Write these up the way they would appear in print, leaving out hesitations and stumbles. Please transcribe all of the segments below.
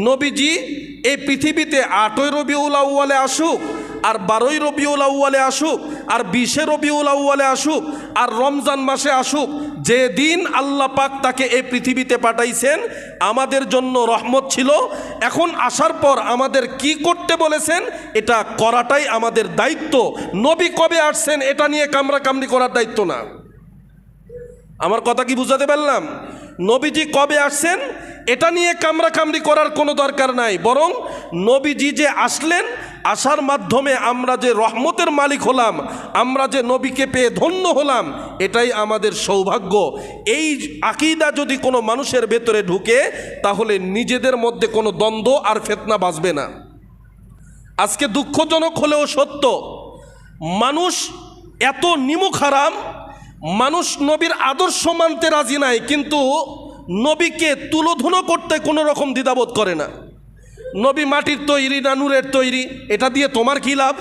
নবীজি এই পৃথিবীতে 8ই রবিউল আউয়ালে আসুক, আর 12ই রবিউল আউয়ালে আসুক, আর 20শে রবিউল আউয়ালে আসুক, আর রমজান মাসে আসুক, যেদিন আল্লাহ পাক তাকে এই পৃথিবীতে পাঠাইছেন আমাদের জন্য রহমত ছিল। এখন আসার পর আমাদের কি করতে বলেছেন এটা করাটাই আমাদের দায়িত্ব। নবী কবে আসছেন এটা নিয়ে কামড়াকামড়ি করার দায়িত্ব না। আমার কথা কি বুঝাতে পারলাম? নবীজি কবে আসছেন এটা নিয়ে কামড়াকামড়ি করার কোনো দরকার নাই, বরং নবীজি যে আসলেন, আসার মাধ্যমে আমরা যে রহমতের মালিক হলাম, আমরা যে নবীকে পেয়ে ধন্য হলাম, এটাই আমাদের সৌভাগ্য। এই আকীদা যদি কোনো মানুষের ভেতরে ঢুকে তাহলে নিজেদের মধ্যে কোনো দ্বন্দ্ব আর ফিতনা বাঁচবে না। আজকে দুঃখজনক হলেও সত্য, মানুষ এত নিমুখ হারাম, মানুষ নবীর আদর্শ মানতে রাজি নাই, কিন্তু নবীকে তুলোধুনো করতে কোনো রকম দ্বিধাবোধ করে না। নবী মাটির তৈরি না নূরের তৈরি, এটা দিয়ে তোমার কী লাভ?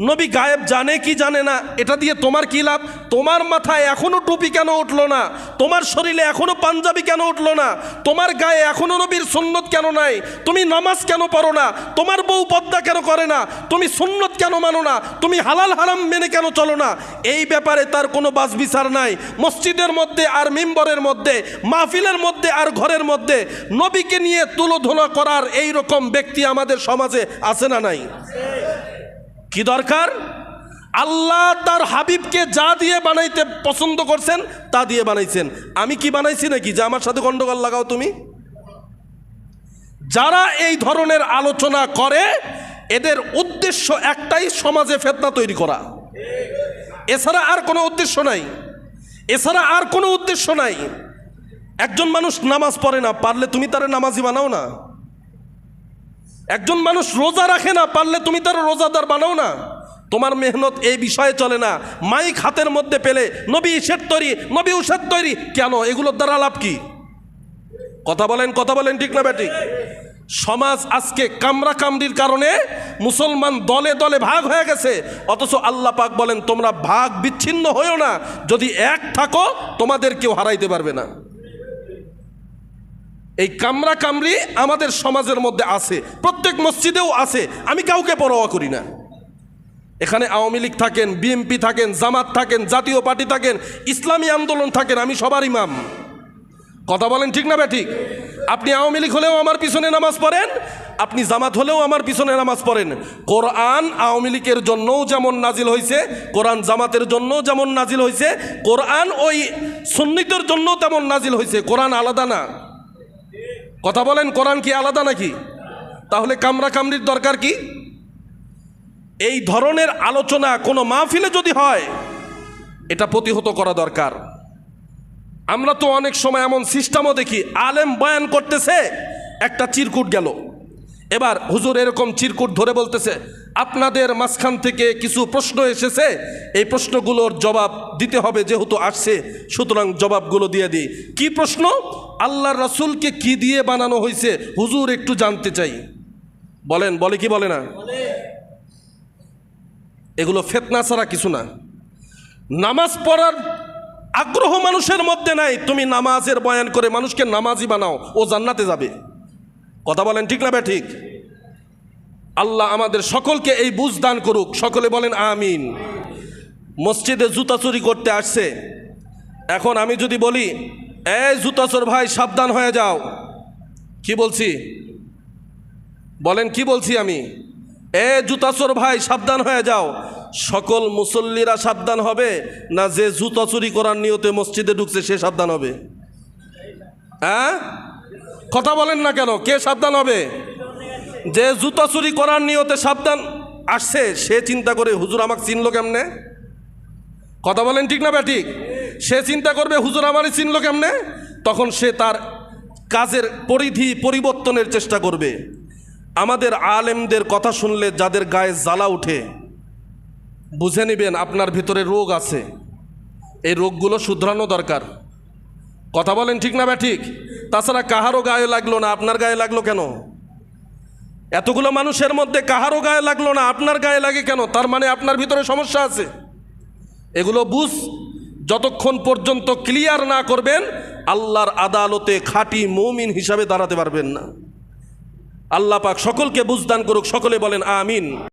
নবী গায়েব জানে কি জানে না, এটা দিয়ে তোমার কী লাভ? তোমার মাথায় এখনও টুপি কেন উঠলো না? তোমার শরীরে এখনও পাঞ্জাবি কেন উঠলো না? তোমার গায়ে এখনও নবীর সুন্নত কেন নাই? তুমি নামাজ কেন পড়ো না? তোমার বউ পর্দা কেন করে না? তুমি সুন্নত কেন মানো না? তুমি হালাল হারাম মেনে কেন চলো না? এই ব্যাপারে তার কোনো বাছ বিচার নাই। মসজিদের মধ্যে আর মিম্বরের মধ্যে, মাহফিলের মধ্যে আর ঘরের মধ্যে নবীকে নিয়ে তুলোধনা করার এই রকম ব্যক্তি আমাদের সমাজে আছে না নাই? কি দরকার? আল্লাহ তার হাবিবকে যা দিয়ে বানাইতে পছন্দ করছেন তা দিয়ে বানাইছেন। আমি কি বানাইছি নাকি যে আমার সাথে গন্ডগোল লাগাও তুমি? যারা এই ধরনের আলোচনা করে এদের উদ্দেশ্য একটাই, সমাজে ফিতনা তৈরি করা। এছাড়া আর কোনো উদ্দেশ্য নাই, এছাড়া আর কোনো উদ্দেশ্য নাই। একজন মানুষ নামাজ পড়ে না, পারলে তুমি তারে নামাজি বানাও না। একজন মানুষ রোজা রাখে না, পারলে তুমি তার রোজাদার বানাও না। তোমার মেহনত এই বিষয়ে চলে না। মাইক হাতের মধ্যে পেলে নবী ঈশের তৈরি, নবী উষার তৈরি, কেন? এগুলোর দ্বারা লাভ কি? কথা বলেন ঠিক না ব্যাটি? সমাজ আজকে কামড়াকামড়ির কারণে মুসলমান দলে দলে ভাগ হয়ে গেছে, অথচ আল্লাহ পাক বলেন তোমরা ভাগ বিচ্ছিন্ন হইও না, যদি এক থাকো তোমাদের কেউ হারাইতে পারবে না। এই কামড়াকামড়ি আমাদের সমাজের মধ্যে আছে, প্রত্যেক মসজিদেও আছে। আমি কাউকে পরোয়া করি না। এখানে আওয়ামী লীগ থাকেন, বিএনপি থাকেন, জামাত থাকেন, জাতীয় পার্টি থাকেন, ইসলামী আন্দোলন থাকেন, আমি সবার ইমাম। কথা বলেন ঠিক না ব্যাঠিক? আপনি আওয়ামী লীগ হলেও আমার পিছনে নামাজ পড়েন, আপনি জামাত হলেও আমার পিছনে নামাজ পড়েন। কোরআন আওয়ামী লীগের জন্যও যেমন নাজিল হয়েছে, কোরআন জামাতের জন্যও যেমন নাজিল হয়েছে, কোরআন ওই সুন্নিতের জন্যও তেমন নাজিল হয়েছে। কোরআন আলাদা না। কথা বলেন, কোরআন কি আলাদা নাকি? তাহলে কামড়াকামড়ির দরকার কি? এই ধরনের আলোচনা কোনো মাহফিলে যদি হয় এটা প্রতিহত করা দরকার। আমরা তো অনেক সময় এমন সিস্টেমও দেখি, আলেম বয়ান করতেছে, একটা চিরকুট গেল, এবার হুজুর এরকম চিরকুট ধরে বলতেছে আপনাদের মাঝখান থেকে কিছু প্রশ্ন এসেছে, এই প্রশ্নগুলোর জবাব দিতে হবে, যেহেতু আসছে সুতরাং জবাবগুলো দিয়ে দিই। কি প্রশ্ন? আল্লাহর রাসূলকে কি দিয়ে বানানো হয়েছে হুজুর একটু জানতে চাই। বলেন, বলে কি বলে না? এগুলো ফিতনা ছাড়া কিছু না। নামাজ পড়ার আগ্রহ মানুষের মধ্যে নাই, তুমি নামাজের বয়ান করে মানুষকে নামাজি বানাও, ও জান্নাতে যাবে। কথা বলেন ঠিক না বে ঠিক? আল্লাহ আমাদের সকলকে এই বুঝ দান করুক, সকলে বলেন আমিন। মসজিদে জুতা চুরি করতে আসছে, এখন আমি যদি বলি এই জুতা চোর ভাই সাবধান হয়ে যাও, কি বলছি? বলেন কি বলছি আমি? এ জুতা চোর ভাই সাবধান হয়ে যাও, সকল মুসল্লিরা সাবধান হবে না যে জুতা চুরি করার নিয়তে মসজিদে ঢুকছে সে সাবধান হবে? হ্যাঁ, কথা বলেন না কেন? কে সাবধান হবে? যে জুতা চুরি করার নিয়তে সাবধান আসছে সে চিন্তা করে হুজুর আমাকে চিনলো কেমনে? কথা বলেন ঠিক না বে ঠিক? সে চিন্তা করবে হুজুর আমারই চিনলো কেমনে? তখন সে তার কাজের পরিধি পরিবর্তনের চেষ্টা করবে। আমাদের আলেমদের কথা শুনলে যাদের গায়ে জ্বালা উঠে বুঝে নেবেন আপনার ভিতরে রোগ আছে, এই রোগগুলো শুধরানো দরকার। কথা বলেন ঠিক না বে ঠিক? তাছাড়া কাহারও গায়ে লাগলো না, আপনার গায়ে লাগলো কেন? এতগুলো মানুষের মধ্যে কাহারও গায়ে লাগলো না, আপনার গায়ে লাগে কেন? তার মানে আপনার ভিতরে সমস্যা আছে। এগুলো বুঝ যতক্ষণ পর্যন্ত ক্লিয়ার না করবেন আল্লাহর আদালতে খাঁটি মুমিন হিসাবে দাঁড়াতে পারবেন না। আল্লাহ পাক সকলকে বুঝদান করুক, সকলে বলেন আমিন।